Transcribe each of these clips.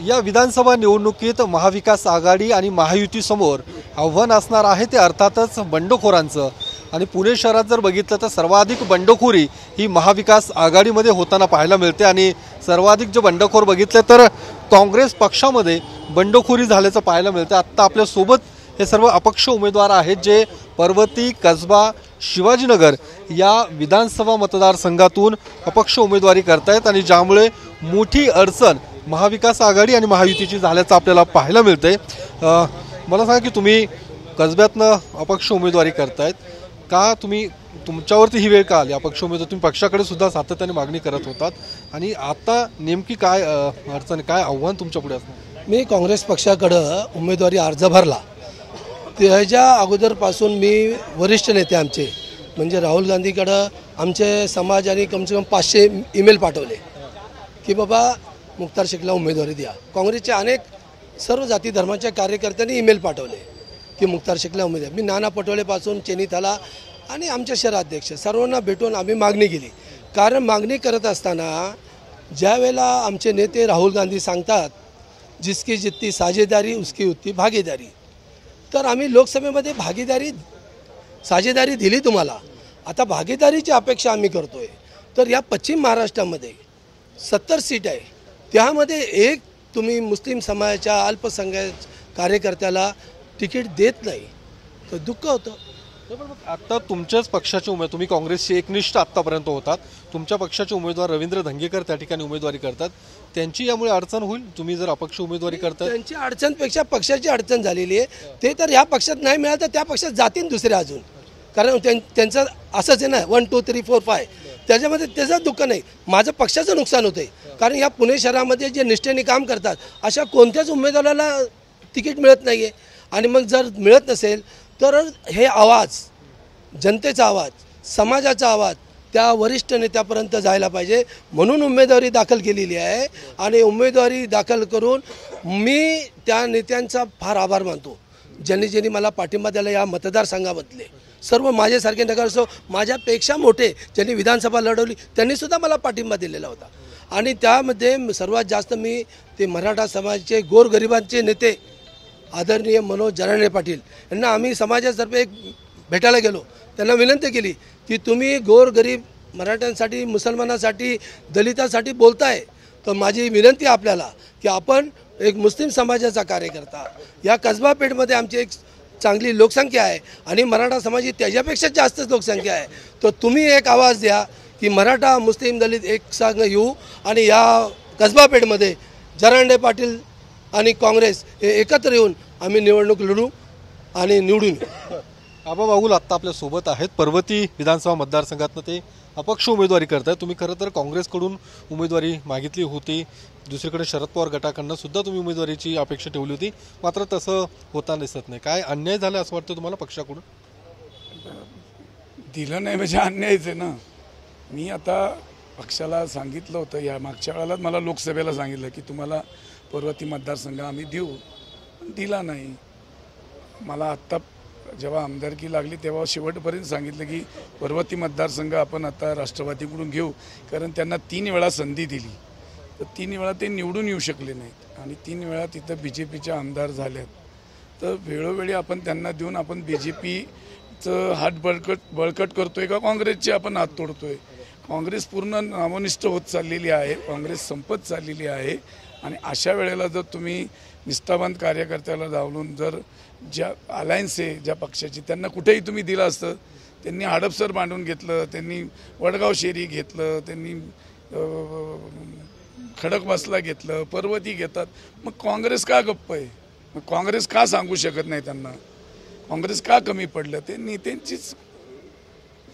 या विधानसभा निवडणुकीत महाविकास आघाडी आणि महायुती समोर आव्हान असणार आहे ते अर्थातच बंडखोरांचं। आणि पुणे शहरात जर बघितलं तर सर्वाधिक बंडखोरी ही महाविकास आघाडीमध्ये होताना पाहायला मिळते आणि सर्वाधिक जे बंडखोर बघितले तर काँग्रेस पक्षामध्ये बंडखोरी झाल्याचं पाहायला मिळतं। आत्ता आपल्या सोबत हे सर्व अपक्ष उमेदवार आहेत जे पर्वती, कसबा, शिवाजीनगर या विधानसभा मतदारसंघातून अपक्ष उमेदवारी करतायत आणि ज्यामुळे मोठी अडचण महाविकास आघाडी आणि महायुतीची झाल्याचं आपल्याला पाहायला मिळतंय। मला सांगा की तुम्ही कसब्यातनं अपक्ष उमेदवारी करतायत का, तुमच्यावरती ही वेळ का आली? अपक्ष उमेदवार तुम्ही पक्षाकडे सुद्धा सातत्याने मागणी करत होतात आणि आता नेमकी काय अडचण, काय आव्हान तुमच्या पुढे असणार? मी काँग्रेस पक्षाकडं उमेदवारी अर्ज भरला। त्याच्या अगोदरपासून मी वरिष्ठ नेते आमचे म्हणजे राहुल गांधीकडं आमचे समाजाने कमसे कम 500 ईमेल पाठवले की बाबा मुख्तार शेखला उमेदवारी द्या। काँग्रेसच्या अनेक सर्व जाती धर्माच्या कार्यकर्त्यांनी ईमेल पाठवले की मुख्तार शेखला उमेदवारी। मी नाना पटोलेपासून चेनीथाला आणि आमच्या शहराध्यक्ष सर्वांना भेटून आम्ही मागणी केली। कारण मागणी करत असताना ज्या वेळेला आमचे नेते राहुल गांधी सांगतात जिसकी जितनी साझेदारी उसकी उतनी भागीदारी, तर आम्ही लोकसभेमध्ये साझेदारी दिली तुम्हाला, आता भागीदारीची अपेक्षा आम्ही करतोय। तर या पश्चिम महाराष्ट्रामध्ये 70 सीट आहे, त्यामध्ये एक तुम्ही मुस्लिम समाजाच्या अल्पसंख्याक कार्यकर्त्याला तिकीट देत नाही तर दुःख होतं। आता तुमच्याच पक्षाचे उमेदवार, तुम्ही काँग्रेसचे एकनिष्ठ आत्तापर्यंत होतात, तुमच्या पक्षाचे उमेदवार रवींद्र धंगेकर त्या ठिकाणी उमेदवारी करतात, त्यांची यामुळे अडचण होईल तुम्ही जर अपक्ष उमेदवारी करताय? त्यांची अडचणपेक्षा पक्षाची अडचण झालेली आहे। ते तर या पक्षात नाही मिळालं तर त्या पक्षात जातील दुसऱ्या अजून, कारण त्यांचं असंच आहे ना 1 2 3 4 5, त्याच्यामध्ये त्याचं दुःख नाही, माझं पक्षाचं नुकसान होतं आहे। कारण या पुणे शहरामध्ये जे निष्ठेने काम करतात अशा कोणत्याच उमेदवाराला तिकीट मिळत नाही आहे। आणि मग जर मिळत नसेल तर हे आवाज, जनतेचा आवाज, समाजाचा आवाज त्या वरिष्ठ नेत्यापर्यंत जायला पाहिजे, म्हणून उमेदवारी दाखल केलेली आहे। आणि उमेदवारी दाखल करून मी त्या नेत्यांचा फार आभार मानतो ज्यांनी मला पाठिंबा दिला। या मतदारसंघामधले सर्व माझ्यासारखे नगरसेवक, माझ्यापेक्षा मोठे ज्यांनी विधानसभा लढवली त्यांनीसुद्धा मला पाठिंबा दिलेला होता। आणि त्यामध्ये सर्वात जास्त मी ते मराठा समाजाचे गोरगरिबांचे नेते आदरणीय मनोज जरांगे पाटील यांना आम्ही समाजातर्फे एक भेटायला गेलो, त्यांना विनंती केली की तुम्ही गोरगरीब मराठ्यांसाठी, मुसलमानांसाठी, दलितांसाठी बोलताय, तर माझी विनंती आपल्याला की आपण एक मुस्लिम समाजाचा कार्यकर्ता, या कसबा पेठमध्ये आमची एक चांगली लोकसंख्या आहे आणि मराठा समाज ही त्याच्यापेक्षा जास्त लोकसंख्या आहे, तर तुम्ही एक आवाज द्या की मराठा, मुस्लिम, दलित एक संघ येऊ आणि या कसबा पेठमध्ये जरांगे पाटील आणि काँग्रेस हे एकत्र येऊन आम्ही निवडणूक लढू आणि निवडून येऊ। आबा बागुल आत्ता आपल्या सोबत आहेत, पर्वती विधानसभा मतदारसंघातनं ते अपक्ष उमेदवारी करतायत। तुम्ही खरं तर काँग्रेसकडून उमेदवारी मागितली होती, दुसरीकडे शरद पवार गटाकडनं सुद्धा तुम्ही उमेदवारीची अपेक्षा ठेवली होती, मात्र तसं होताना दिसत नाही। काय अन्याय झाला असं वाटतं तुम्हाला पक्षाकडून? दिलं नाही म्हणजे अन्यायच आहे ना। मी आता पक्षाला सांगितलं होतं, या मागच्या वेळेला मला लोकसभेला सांगितलं की तुम्हाला पर्वती मतदारसंघ आम्ही देऊ, पण दिला नाही। मला आत्ता जेव्हा आमदारकी लागली तेव्हा शेवटपर्यंत सांगितलं की पर्वती मतदारसंघ आपण आता राष्ट्रवादीकडून घेऊ, कारण त्यांना 3 वेळा संधी दिली, तर 3 वेळा ते निवडून येऊ शकले नाहीत आणि 3 वेळा तिथं BJPचे आमदार झालेत। तर वेळोवेळी आपण त्यांना देऊन आपण BJPचं हात बळकट करतोय का काँग्रेसचे आपण हात तोडतोय? काँग्रेस पूर्ण नामनिष्ठ होत चाललेली आहे, काँग्रेस संपत चाललेली आहे। आणि अशा वेळेला जर तुम्ही निष्ठावंत कार्यकर्त्याला डावलून जर ज्या अलायन्स आहे ज्या पक्षाची त्यांना कुठेही तुम्ही दिलं असतं, त्यांनी हडपसर बांधून घेतलं, त्यांनी वडगाव शेरी घेतलं, त्यांनी खडकवासला घेतलं, पर्वती घेतात, मग काँग्रेस का गप्प आहे? मग काँग्रेस का सांगू शकत नाही त्यांना? काँग्रेस का कमी पडलं? ते नेत्यांचीच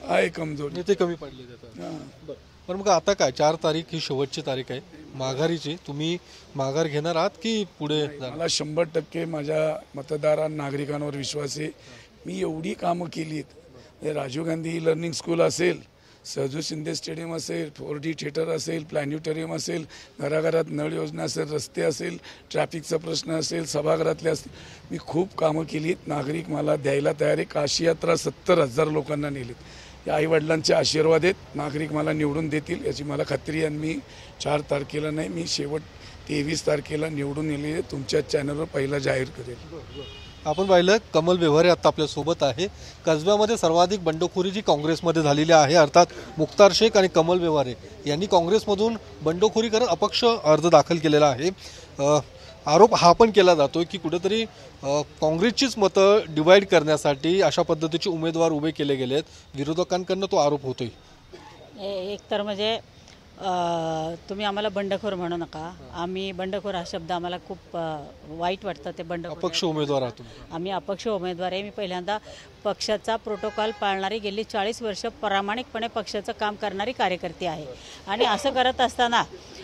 आहे कमजोर, नेते कमी पडले जातात। पण मग आता काय, 4 तारीख ही शेवटची तारीख आहे माघारीची, तुम्ही माघार घेणार आहात की पुढे? मला 100% माझ्या मतदार नागरिकांवर विश्वास आहे। मी एवढी कामं केली आहेत, राजीव गांधी लर्निंग स्कूल असेल, सहजू शिंदे स्टेडियम असेल, 4D थिएटर असेल, प्लॅनेटोरियम असेल, घराघरात नळ योजना असेल, रस्ते असेल, ट्रॅफिकचा प्रश्न असेल, सभागृहातले असतील, मी खूप कामं केली आहेत। नागरिक मला द्यायला तयार आहे। काशी यात्रा 70,000 लोकांना नेलीत, या आईवडिलांचे आशीर्वाद आहेत, नागरिक मला निवडून देतील याची मला खात्री आहे। आणि मी 4 तारखेला नाही, मी 23 तारखेला निवडून येणे तुमच्या चॅनलवर पहिला जाहीर करेल. आपण पाहिलं कमल व्यवहारे आता आपल्यासोबत आहे. कसब्यामध्ये सर्वाधिक बंडखोरी जी काँग्रेसमध्ये झालेली आहे, अर्थात मुख्तार शेख आणि कमल व्यवहारे यांनी काँग्रेसमधून बंडखोरी करत अपक्ष अर्ज दाखल केलेला आहे. आरोप हा पण केला जातोय की कुठेतरी काँग्रेसचीच मतं डिवाईड करण्यासाठी अशा पद्धतीचे उमेदवार उभे केले गेलेत. विरोधकांकडनं तो आरोप होतोय. एक तर म्हणजे तुम्ही आम्हाला बंडखोर म्हणू नका. आम्ही बंडखोर हा शब्द आम्हाला खूप वाईट वाटतं. ते बंडखोर अपक्ष उमेदवार आहात तुम्ही. आम्ही अपक्ष उमेदवार आहे. मी पहिल्यांदा पक्षाचा प्रोटोकॉल पाळणारी गेली 40 वर्ष प्रामाणिकपणे पक्षाचं काम करणारी कार्यकर्ती आहे. आणि असं करत असताना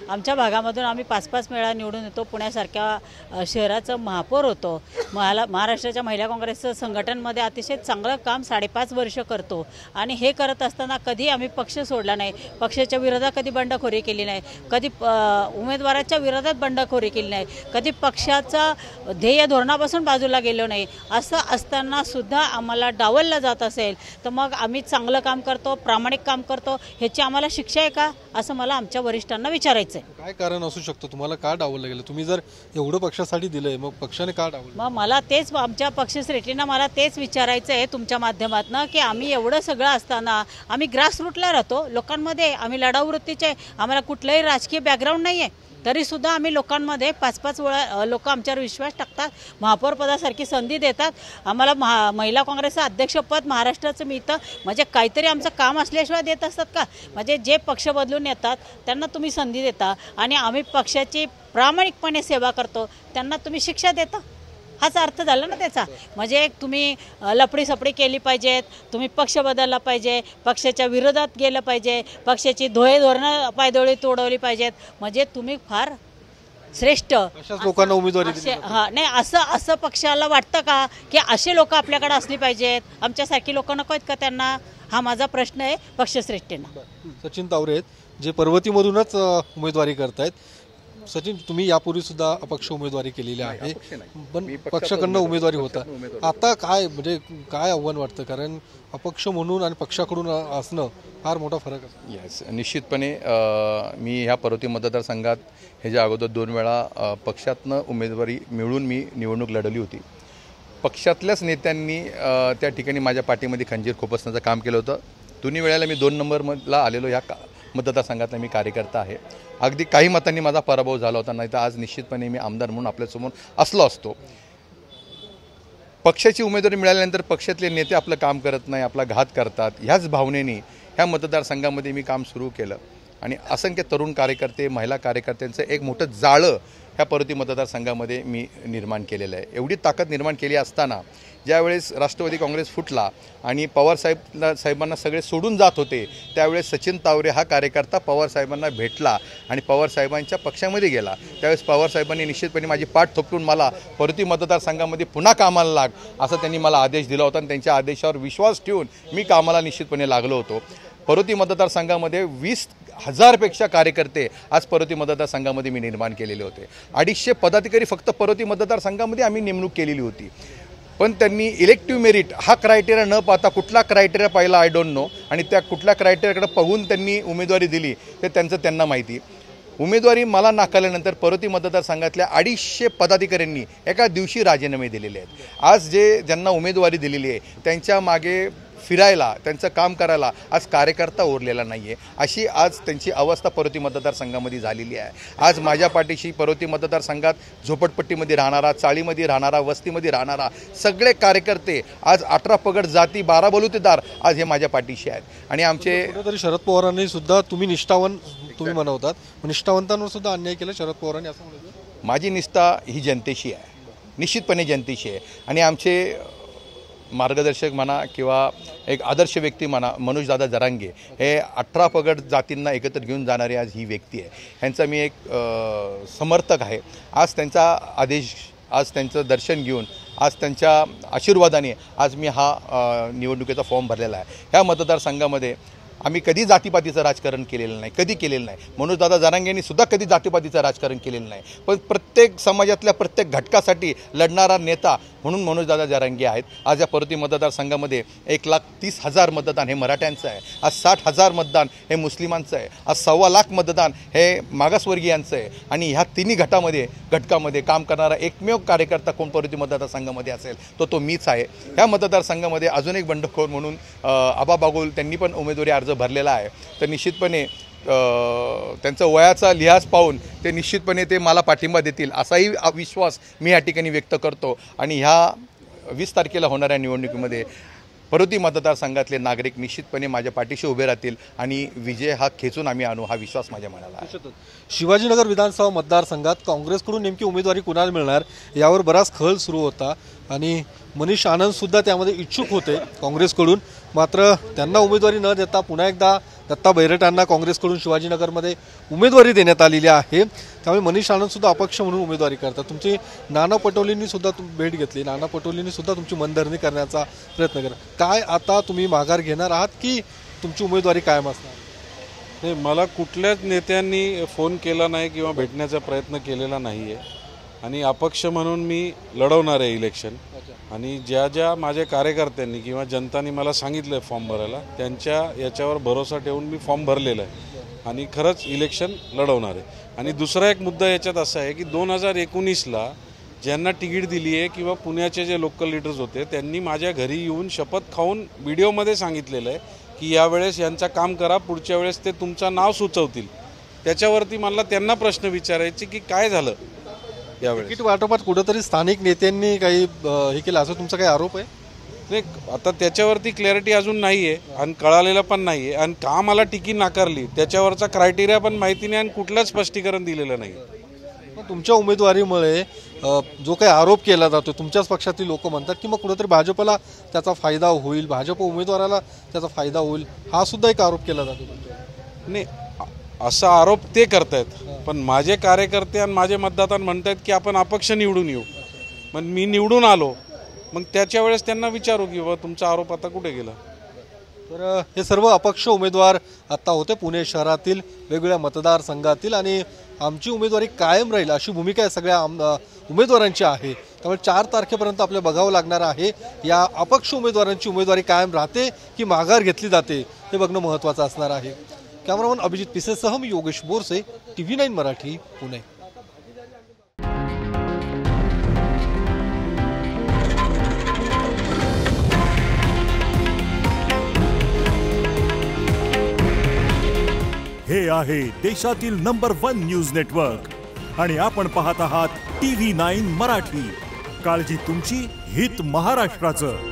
आमच्या भागामधून आम्ही 5-5 वेळा निवडून येतो. पुण्यासारख्या शहराचं महापौर होतो. महाराष्ट्राच्या महिला काँग्रेसचं संघटनमध्ये अतिशय चांगलं काम 5.5 वर्ष करतो. आणि हे करत असताना कधी आम्ही पक्ष सोडला नाही. पक्षाच्या विरोधात कधी बंडखोरी केली नाही. कधी उमेदवाराच्या विरोधात बंडखोरी केली नाही. कधी पक्षाचा ध्येय धोरणापासून बाजूला गेलो नाही. असं असताना सुद्धा आम्हाला डावललं जात असेल तर मग आम्ही चांगलं काम करतो, प्रामाणिक काम करतो, ह्याची आम्हाला शिक्षा आहे का असं मला आमच्या वरिष्ठांना विचारायचं आहे. काय कारण असू शकतं? तुम्हाला का डावललं गेलं? तुम्ही जर एवढं पक्षासाठी दिलंय मग पक्षाने का डावलं? मग मला तेच आमच्या पक्षश्रेष्ठींना मला तेच विचारायचं आहे तुमच्या माध्यमातून की आम्ही एवढं सगळं असताना आम्ही ग्रासरूटला राहतो, लोकांमध्ये आम्ही लढाऊ वृत्तीचे, आम्हाला कुठलंही राजकीय बॅकग्राऊंड नाही आहे, तरीसुद्धा आम्ही लोकांमध्ये 5-5 वेळा लोक आमच्यावर विश्वास टाकतात, महापौरपदासारखी संधी देतात आम्हाला. महिला काँग्रेसचं अध्यक्षपद महाराष्ट्राचं मिळतं म्हणजे काहीतरी आमचं काम असल्याशिवाय देत असतात का? म्हणजे जे पक्ष बदलून येतात त्यांना तुम्ही संधी देता आणि आम्ही पक्षाची प्रामाणिकपणे सेवा करतो त्यांना तुम्ही शिक्षा देता. हाच अर्थ झाला ना त्याचा. म्हणजे तुम्ही लपडीसपडी केली पाहिजेत, तुम्ही पक्ष बदलला पाहिजे, पक्षाच्या विरोधात गेलं पाहिजे, पक्षाची धोरणं पायदोळी तोडवली पाहिजेत, म्हणजे तुम्ही फार श्रेष्ठ अशाच लोकांना उमेदवारी दिली. नाही असं पक्षाला वाटतं का की असे लोक आपल्याकडे असली पाहिजेत? आमच्यासारखी लोक नको आहेत का त्यांना? हा माझा प्रश्न आहे पक्षश्रेष्ठींना. सचिन तावरे आहेत जे पर्वतीमधूनच उमेदवारी करतायत. सचिन, तुम्ही यापूर्वी सुद्धा अपक्ष उमेदवारी केलेली आहे, पण पक्षाकडनं उमेदवारी होता. आता काय म्हणजे काय आव्हान वाटतं? कारण अपक्ष म्हणून आणि पक्षाकडून असणं फार मोठा फरक असतो. येस, निश्चितपणे मी ह्या पर्वती मतदारसंघात ह्याच्या अगोदर 2 वेळा पक्षातनं उमेदवारी मिळून मी निवडणूक लढवली होती. पक्षातल्याच नेत्यांनी त्या ठिकाणी माझ्या पाठीमध्ये खंजीर खुपसण्याचं काम केलं होतं. दोन्ही वेळेला मी 2 नंबरला आलेलो ह्या मतदारसंघातला मी कार्यकर्ता आहे. अगदी काही मतांनी माझा पराभव झाला होता, नाही तर आज निश्चितपणे मी आमदार म्हणून आपल्यासमोर असलो असतो. पक्षाची उमेदवारी मिळाल्यानंतर पक्षातले नेते आपलं काम करत नाही, आपला घात करतात, ह्याच भावनेने ह्या मतदारसंघामध्ये मी काम सुरू केलं आणि असंख्य तरुण कार्यकर्ते, महिला कार्यकर्त्यांचं एक मोठं जाळं ह्या पर्वती मतदारसंघामध्ये मी निर्माण केलेलं आहे. एवढी ताकद निर्माण केली असताना ज्यावेळेस राष्ट्रवादी काँग्रेस फुटला आणि पवारसाहेबांना सगळे सोडून जात होते, त्यावेळेस सचिन तावरे हा कार्यकर्ता पवारसाहेबांना भेटला आणि पवारसाहेबांच्या पक्षामध्ये गेला. त्यावेळेस पवारसाहेबांनी निश्चितपणे माझी पाठ थोपटून मला पर्वती मतदारसंघामध्ये पुन्हा कामाला लाग असं त्यांनी मला आदेश दिला होता आणि त्यांच्या आदेशावर विश्वास ठेवून मी कामाला निश्चितपणे लागलो होतो. पर्वती मतदारसंघामध्ये 20,000पेक्षा कार्यकर्ते आज पर्वती मतदारसंघामध्ये मी निर्माण केलेले होते. 250 पदाधिकारी फक्त पर्वती मतदारसंघामध्ये आम्ही नेमणूक केलेली होती. पण त्यांनी इलेक्टिव्ह मेरिट हा क्रायटेरिया न पाहता कुठला क्रायटेरिया पाहिला आय डोंट नो, आणि त्या कुठल्या क्रायटेरियाकडे पाहून त्यांनी उमेदवारी दिली ते त्यांना माहिती. उमेदवारी मला नाकारल्यानंतर पर्वती मतदारसंघातल्या 250 पदाधिकाऱ्यांनी एका दिवशी राजीनामे दिलेले आहेत. आज ज्यांना उमेदवारी दिलेली आहे त्यांच्या मागे फिरायला, त्यांचं काम करायला आज कार्यकर्ता उरलेला नाही आहे, अशी आज त्यांची अवस्था पर्वती मतदारसंघामध्ये झालेली आहे. आज माझ्या पाठीशी पर्वती मतदारसंघात झोपडपट्टीमध्ये राहणारा, चाळीमध्ये राहणारा, वस्तीमध्ये राहणारा सगळे कार्यकर्ते आज 18 पगड जाती 12 बलुतेदार आज हे माझ्या पाठीशी आहेत. आणि आमचे कुठेतरी शरद पवारांनी सुद्धा तुम्ही निष्ठावान तुम्ही म्हणवतात, निष्ठावंतांवर सुद्धा अन्याय केला शरद पवारांनी असं म्हणतात. माझी निष्ठा ही जनतेशी आहे, निश्चितपणे जनतेशी आहे. आणि आमचे मार्गदर्शक म्हणा किंवा एक आदर्श व्यक्ती म्हणा मनोजदादा जरांगे हे 18 पगड जातींना एकत्र घेऊन जाणारे आज ही व्यक्ती आहे. ह्यांचा मी एक समर्थक आहे. आज त्यांचा आदेश, आज त्यांचं दर्शन घेऊन, आज त्यांच्या आशीर्वादाने आज मी हा निवडणुकीचा फॉर्म भरलेला आहे. ह्या मतदारसंघामध्ये आम्ही कधी जातीपातीचं राजकारण केलेलं नाही, कधी केलेलं नाही. मनोजदादा जरांगेंनी सुद्धा कधी जातीपातीचं राजकारण केलेलं नाही. पण प्रत्येक समाजातल्या प्रत्येक घटकासाठी लढणारा नेता म्हणून मनोजदादा जरांगे आहेत. आज या पर्वती मतदारसंघामध्ये 1,30,000 मतदान हे मराठ्यांचं आहे. आज 60,000 मतदान हे मुस्लिमांचं आहे. आज 1,15,00,000 मतदान हे मागासवर्गीयांचं आहे. आणि ह्या तिन्ही घटकामध्ये काम करणारा एकमेव कार्यकर्ता कोण पर्वती मतदारसंघामध्ये असेल तो मीच आहे. ह्या मतदारसंघामध्ये अजून एक बंडखोर म्हणून आबा बागुल त्यांनी पण उमेदवारी अर्ज भरलेला आहे. तर निश्चितपणे त्यांचा वयाचा लिहाज पाहून ते निश्चितपणे ते मला पाठिंबा देतील असाही विश्वास मी या ठिकाणी व्यक्त करतो. आणि ह्या 20 तारखेला होणाऱ्या निवडणुकीमध्ये पर्वती मतदारसंघातले नागरिक निश्चितपणे माझ्या पाठीशी उभे राहतील आणि विजय हा खेचून आम्ही आणू हा विश्वास माझ्या मनाला आहे. शिवाजीनगर विधानसभा मतदारसंघात काँग्रेसकडून नेमकी उमेदवारी कुणाला मिळणार यावर बराच खळ सुरू होता आणि मनीष आनंद सुद्धा त्यामध्ये इच्छुक होते काँग्रेसकडून. मात्र त्यांना उमेदवारी न देता पुन्हा एकदा दत्ता बैरटांना काँग्रेसकडून शिवाजीनगरमध्ये उमेदवारी देण्यात आलेली आहे. त्यामुळे मनीष आनंद सुद्धा अपक्ष म्हणून उमेदवारी करतात. तुमची नाना पटोलेंनी सुद्धा भेट घेतली. नाना पटोलेंनी सुद्धा तुमची मनधरणी करण्याचा प्रयत्न केला. काय आता तुम्ही माघार घेणार आहात की तुमची उमेदवारी कायम असणार? नाही, मला कुठल्याच नेत्यांनी फोन केला नाही किंवा भेटण्याचा प्रयत्न केलेला नाही आहे. आणि अपक्ष म्हणून मी लढवणार आहे इलेक्शन. आणि ज्या माझ्या कार्यकर्त्यांनी किंवा जनतांनी मला सांगितलं आहे फॉर्म भरायला त्यांच्या याच्यावर भरोसा ठेवून मी फॉर्म भरलेला आहे आणि खरंच इलेक्शन लढवणार आहे. आणि दुसरा एक मुद्दा याच्यात असा आहे की 2019ला ज्यांना तिकीट दिली आहे किंवा पुण्याचे जे लोकल लीडर्स होते त्यांनी माझ्या घरी येऊन शपथ खाऊन व्हिडिओमध्ये सांगितलेलं आहे की यावेळेस यांचं काम करा, पुढच्या वेळेस ते तुमचं नाव सुचवतील. त्याच्यावरती मला त्यांना प्रश्न विचारायचे की काय झालं यावेळेस. तिकीट वाटपात कुठंतरी स्थानिक नेत्यांनी काही हे केलं असं तुमचा काही आरोप आहे? नाही, आता त्याच्यावरती क्लॅरिटी अजून नाही आहे आणि कळालेलं पण नाही आहे. आणि का मला तिकीट नाकारली त्याच्यावरचा क्रायटेरिया पण माहिती नाही आणि कुठलंच स्पष्टीकरण दिलेलं नाही. तुमच्या उमेदवारीमुळे जो काही आरोप केला जातो तुमच्याच पक्षातील लोक म्हणतात की मग कुठेतरी भाजपला त्याचा फायदा होईल, भाजप उमेदवाराला त्याचा फायदा होईल, हा सुद्धा एक आरोप केला जातो. नाही, असा आरोप ते करतायत. पण माझे कार्यकर्ते आणि माझे मतदाता म्हणतात की आपण अपक्ष निवडून येऊ. मग मी निवडून आलो, मग त्याच्या वेळेस त्यांना विचारू की बाबा तुमचा आरोप आता कुठे गेला. तर हे सर्व अपक्ष उमेदवार आता होते पुणे शहरातील वेगवेगळ्या मतदारसंघातील आणि आमची उमेदवारी कायम राहील अशी भूमिका सगळ्या उमेदवारांची आहे. त्यामुळे 4 तारखेपर्यंत आपल्याला बघावं लागणार आहे या अपक्ष उमेदवारांची उमेदवारी कायम राहते की माघार घेतली जाते हे बघणं महत्त्वाचं असणार आहे. कॅमेरामन अभिजित पिसेसह मी योगेश बोरसे, TV9 मराठी, पुणे. हे आहे देशातील नंबर 1 न्यूज नेटवर्क आणि आपण पाहत आहात TV9 मराठी. काळजी तुमची, हित महाराष्ट्राचं.